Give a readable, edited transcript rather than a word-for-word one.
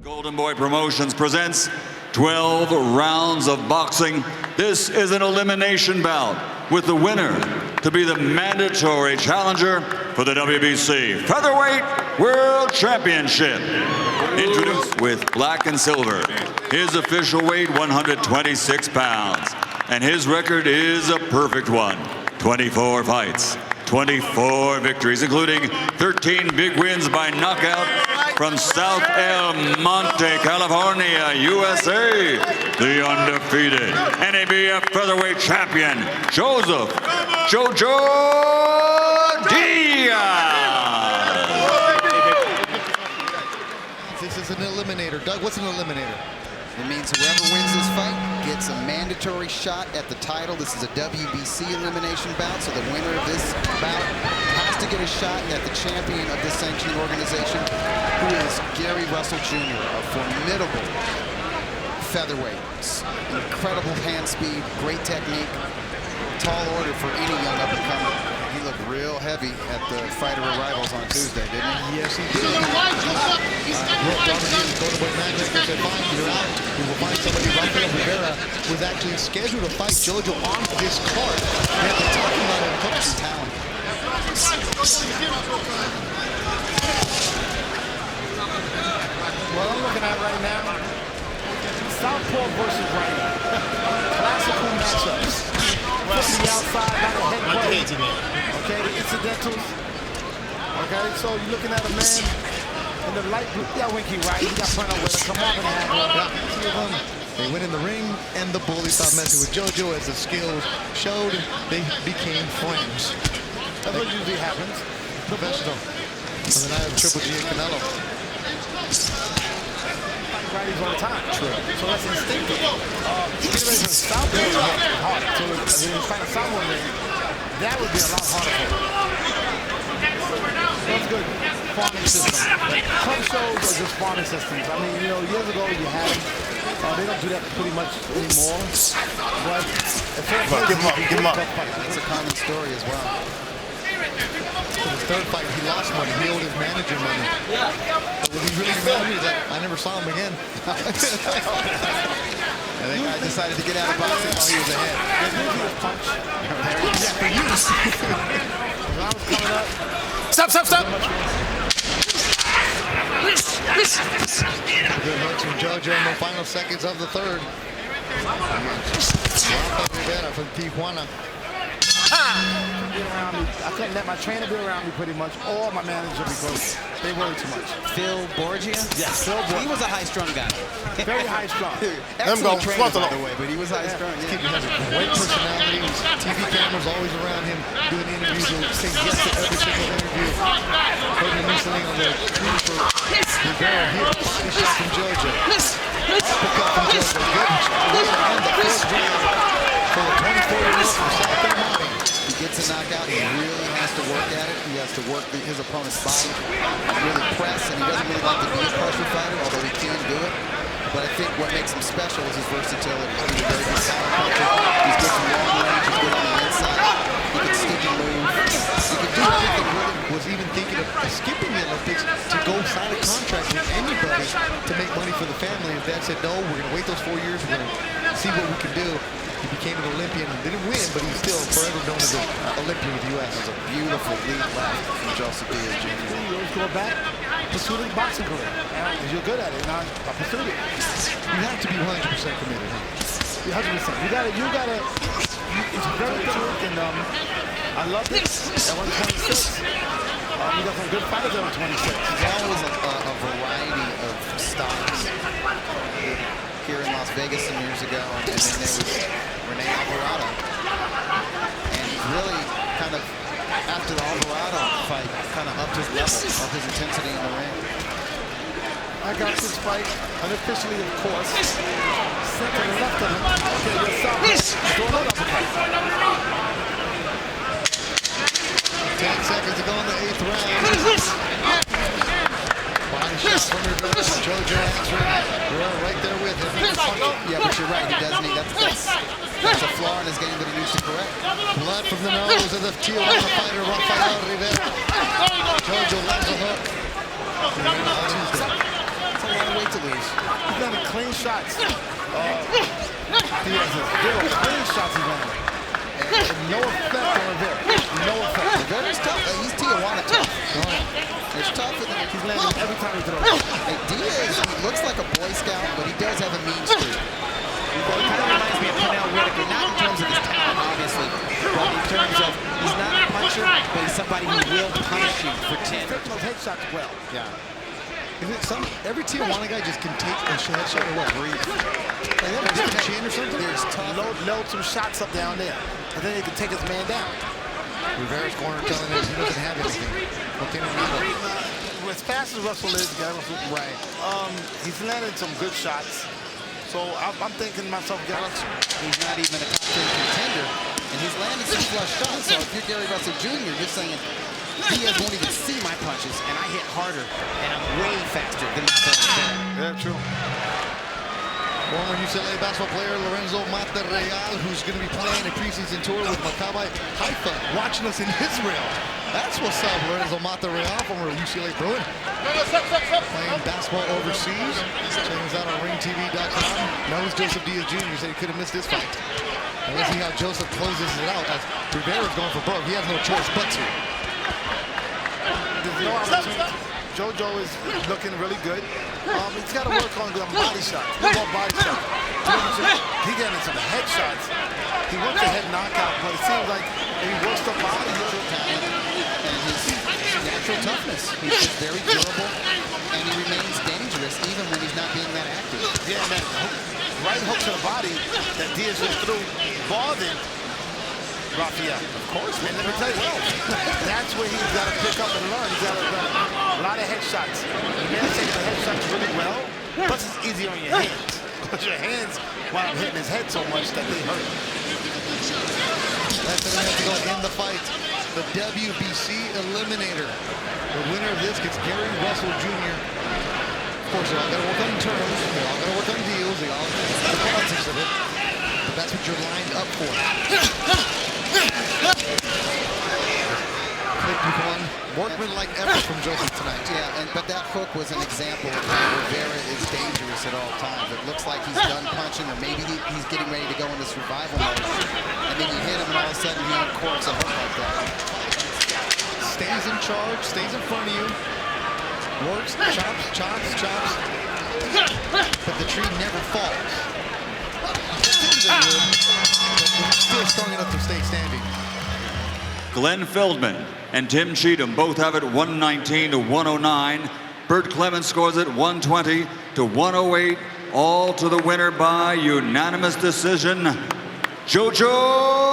Golden Boy Promotions presents 12 rounds of boxing. This is an elimination bout with the winner to be the mandatory challenger for the WBC Featherweight World Championship. Introduced with black and silver, his official weight 126 pounds, and his record is a perfect one. 24 fights, 24 victories, including 13 big wins by knockout from South El Monte, California, USA. The undefeated NABF featherweight champion, Jojo Diaz. This is an eliminator. Doug, what's an eliminator? It means whoever wins this fight gets a mandatory shot at the title. This is a WBC elimination bout, so the winner of this bout has to get a shot at the champion of this sanctioning organization, who is Gary Russel Jr., a formidable featherweight. Incredible hand speed, great technique, tall order for any young up-and-comer. He looked real heavy at the Fighter Arrivals on Tuesday, didn't he? Yes, he did. Golden Boy Matchmaker said, fine, you're out. We will find somebody. Rafael Rivera was actually scheduled to fight Jojo on this card. They have been talking about it. Coaching talent. What I'm looking at right now, southpaw versus righty. Classical matchups. From the outside, not a head play. Okay, the incidentals. Okay, so you're looking at a man in the light blue. Yeah, Winky right. He got front over to come off and have Two of them. They went in the ring, and the bully stopped messing with Jojo as the skills showed. They became friends. That's what usually happens. Professional. On the night of Triple G and Canelo. Righties all the time. True. So that's instinctive. Get ready for southpaw is hard. So if you find a southpaw ring, that would be a lot harder for him. That's good. Farming system. Club shows are just farming systems. I mean, you know, years ago you had them. They don't do that pretty much anymore. But Give him up. It's a common story as well. In his third fight, he lost money. He owed his manager money. But when he really mad, he's like, I never saw him again. And that guy decided to get out of boxing while he was ahead. when I was coming up. Stop! Good hooks from Jojo in the final seconds of the third. Rafael Rivera from Tijuana. I couldn't let my trainer be around me pretty much, or my manager, because they worry too much. Phil Borgia? Yes, Phil Borgia. He was a high-strung guy. Very high-strung. Excellent trainer, by the way, but he was high-strung. He has a great personality. TV cameras always around him doing interviews. He'll say yes to every single interview. Heard him recently on the tweet for Rivera here. He shot from Jojo. Uppercut from Jojo. Good. And the first round for the 24-year-old from South El Monte. He gets a knockout, he really has to work at it. He has to work his opponent's body, really press, and he doesn't really like to be a pressure fighter, although he can do it. But I think what makes him special is his versatility. He's a very good counterpuncher. He's good from long range, he's good on the inside. He can stick and move. He can do everything with him. Was even thinking of skipping the Olympics to go sign a contract with anybody to make money for the family. His dad said, no, we're going to wait those 4 years. We're going to see what we can do. He became an Olympian and didn't win, but he's still forever known as an Olympian with the U.S. That's a beautiful lead left from Jojo Diaz Jr. You always go back, pursue the boxing career. Because you're good at it, and I pursued it. You have to be 100% committed. 100%. You gotta, it's very true, and I love it. At 126, you got some good fighters at 126. There's always a variety of styles. Here in Las Vegas some years ago, and then there was Rene Alvarado. And he really kind of, after the Alvarado fight, kind of upped his level of his intensity in the ring. I got this fight, unofficially of course, set to the left of him. Okay, you're south. Throw another uppercut. 10 seconds to go in the 8th round. Body shot from Rivera. Jojo answering. We're right there with him. Yeah, but you're right. He does need that's a flaw in his game that he needs to correct. Blood from the nose of the Tijuana fighter, Rafael Rivera. Jojo lands a hook. It's a long way mentally, he's landing clean shots. Diaz has 0 clean shots he's landing. And no effect on Rivera. No effect. Rivera's tough. He's Tijuana tough. It's tough with him. He's landing every time he throws. Hey, Diaz, he looks like a Boy Scout, but he does have a mean streak. He kind of reminds me of Canelo Whitaker, not in terms of his talent, obviously, but in terms of he's not a puncher, but he's somebody who will punish you for 10. Taking those headshots well. Yeah. Every Tijuana guy just can take a headshot or what? Breathe. Like that, just a chin or something? There's tough. Load some shots up down there, and then he can take his man down. Rivera's corner telling us he doesn't have anything. As fast as Russel is, Right. he's landed some good shots. So I'm thinking to myself, He's not even a top 10 contender, and he's landed some flush shots. So if you're Gary Russell Jr., you're saying Diaz won't even see my punches, And I hit harder, and I'm way faster than Rafael Rivera. yeah, true. Former UCLA basketball player Lorenzo Monterreal, who's going to be playing a preseason tour with Maccabi Haifa, watching us in Israel. That's what's up, Lorenzo Monterreal, former UCLA Bruin. Playing basketball overseas. Check us out on ringtv.com. Knows Jojo Diaz Jr. Said he could have missed this fight. And let's see how Joseph closes it out as Rivera's going for broke. He has no choice but to. There's no opportunity. Jojo is looking really good. He's got to work on the body shots. No more body shots. He's getting some head shots. He wants a head knockout, but it seems like if he works the body, and his natural toughness. He's just very durable, and he remains dangerous even when he's not being that active. yeah, man. Right hook to the body that Diaz just threw bothered Rafael. Of course. And let me tell you, that's where he's got to pick up and learn. He's got to learn a lot of headshots. The man is taking the headshots really well, plus it's easy on your hands. Because your hands wind up hitting his head so much that they hurt. That's going to have to go in the fight. The WBC Eliminator. The winner of this gets Gary Russell Jr. Of course, they all got to work on terms. They all got to work on deals. They all the politics of it. But that's what you're lined up for. Workman-like effort from Joseph tonight. Yeah, but that hook was an example of how Rivera is dangerous at all times. It looks like he's done punching, or maybe he's getting ready to go into survival mode. And then you hit him, and all of a sudden he uncorks a hook like that. Stays in charge, stays in front of you. Works, chops, chops, chops. But the tree never falls. Things are good, but still strong enough to stay standing. Glenn Feldman and Tim Cheatham both have it 119 to 109. Bert Clemens scores it 120 to 108. All to the winner by unanimous decision, Jojo